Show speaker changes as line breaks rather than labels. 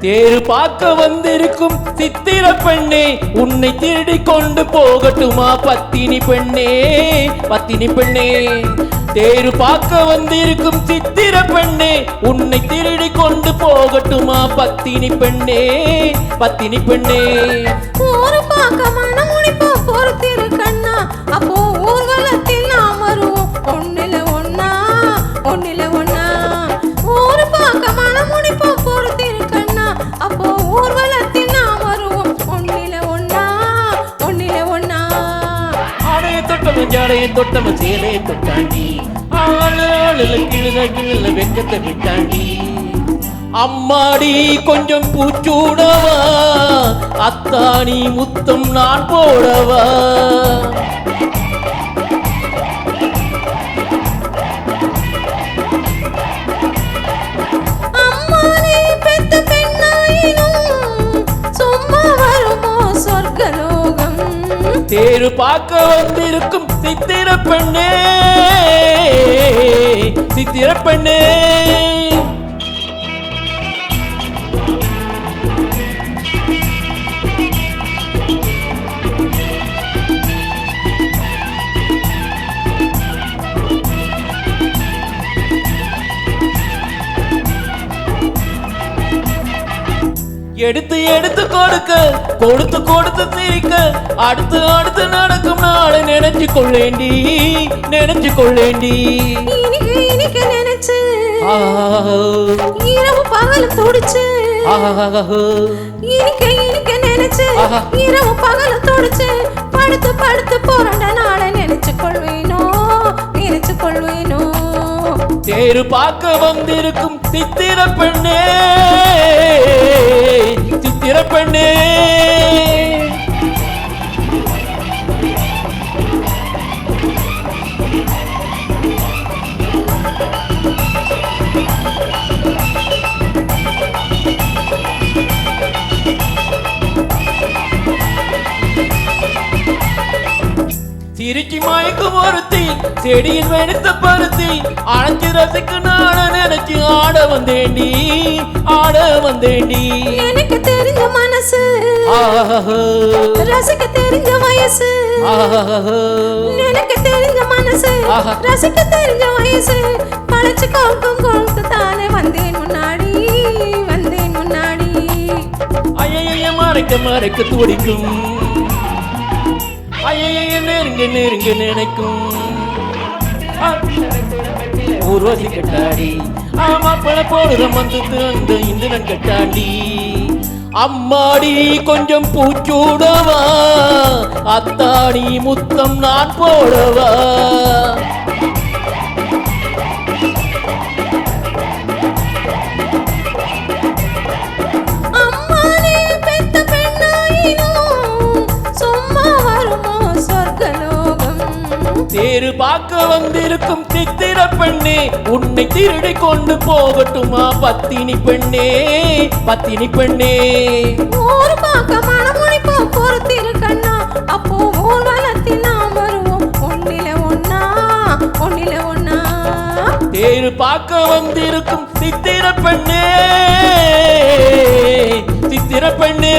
தேரு பார்க்க வந்திருக்கும் சித்திர பெண்ணே, உன்னை திருடி கொண்டு போகட்டுமா பத்தினி பெண்ணே, பத்தினி பெண்ணே. தேரு பார்க்க வந்திருக்கும் சித்திர பெண்ணே, உன்னை திருடி கொண்டு போகட்டுமா பத்தினி பெண்ணே, பத்தினி பெண்ணே.
ஊரு பார்க்க மனம் முடிப்போ பொறுத்திரு கண்ணா, அப்போ ஊர்வலத்தில் நாம் வருவோம் ஒன்னில ஒன்னா, ஒன்னில ஒன்னா. ஊரு பார்க்க மனம் முடிப்போ பொறுத்திரு கண்ணா, அப்போ ஊர்வலத்தில் நாம் வருவோம் ஒன்னில ஒன்னா, ஒன்னில ஒன்னா.
ஆடைய தொட்டவன் ஜாடைய தொட்டவன் சேலையை தொட்டாண்டி, ஆளுல கிழுத கிழுல வெக்கத்தை விட்டாண்டி. அம்மாடி கொஞ்சம் பூச்சூடவா, அத்தாணி முத்தம் நான் போடவா.
அம்மானே பெத்த பெண்ணாயினும் சும்மா வருமோ சொர்க்கலோகம்.
தேரு பார்க்க வந்திருக்கும் சித்திர பெண்ணே, சித்திர பெண்ணே. எடுத்து எடுத்து கொடுக்க, கொடுத்து கொடுத்து சிரிக்க, அடுத்து அடுத்து நடக்கும் நாளை நினைச்சு கொள்ளேண்டி, நினைச்சு கொள்ளேண்டி.
இனிக்க இனிக்க நினைச்சு இரவு பகல் துடிச்சு, இனிக்க இனிக்க நினைச்சு இரவு பகல் துடிச்சு, படுத்து படுத்து போறண்ட நாளை நினைச்சு கொள்வேனோ, நினைச்சு கொள்வேனோ.
தேரு பார்க்க வந்திருக்கும் சித்திர பெண்ணே, சித்திர பெண்ணே. சிரிக்கி மயக்கும் ஒருத்தி, செடியில் வெடித்த பருத்தி, அணைச்சு ரசிக்கு நாட நினைச்சு ஆட வந்தேண்டி, ஆட வந்தேண்டி.
எனக்கு தெரிஞ்ச மனசு, ரசிக்க தெரிஞ்ச வயசு, எனக்கு தெரிஞ்ச மனசு, ரசிக்க தெரிஞ்ச வயசு, பழச்சு கொழுக்கும் கொழுக்கு தானே வந்தேன் முன்னாடி, வந்தேன் முன்னாடி.
ஐய மறைக்க மறைக்க துடிக்கும், ஐய நெருங்க நெருங்க நினைக்கும். ஊர்வசி கட்டாடி, மாப்பிள போடுற மந்தத்து அந்த இந்திரன் கட்டாண்டி. அம்மாடி கொஞ்சம் பூச்சூடவா, அத்தாடி முத்தம் நான் போடவா.
அம்மானே பெத்த பெண்ணாயினும் சும்மா வருமோ சொர்க்கலோகம்.
தேரு பார்க்க வந்திருக்கும் சித்திர பெண்ணே, உன்னை திருடி கொண்டு போகட்டுமா பத்தினி பெண்ணே, பத்தினி பெண்ணே.
ஊரு பார்க்க மனம் முடிப்போ பொறுத்திரு கண்ணா, அப்போ ஊர்வலத்தில் நாம் வருவோம் ஒன்னில ஒன்னா, ஒன்னில ஒன்னா.
தேரு பார்க்க வந்திருக்கும் சித்திர பெண்ணே, சித்திர பெண்ணே.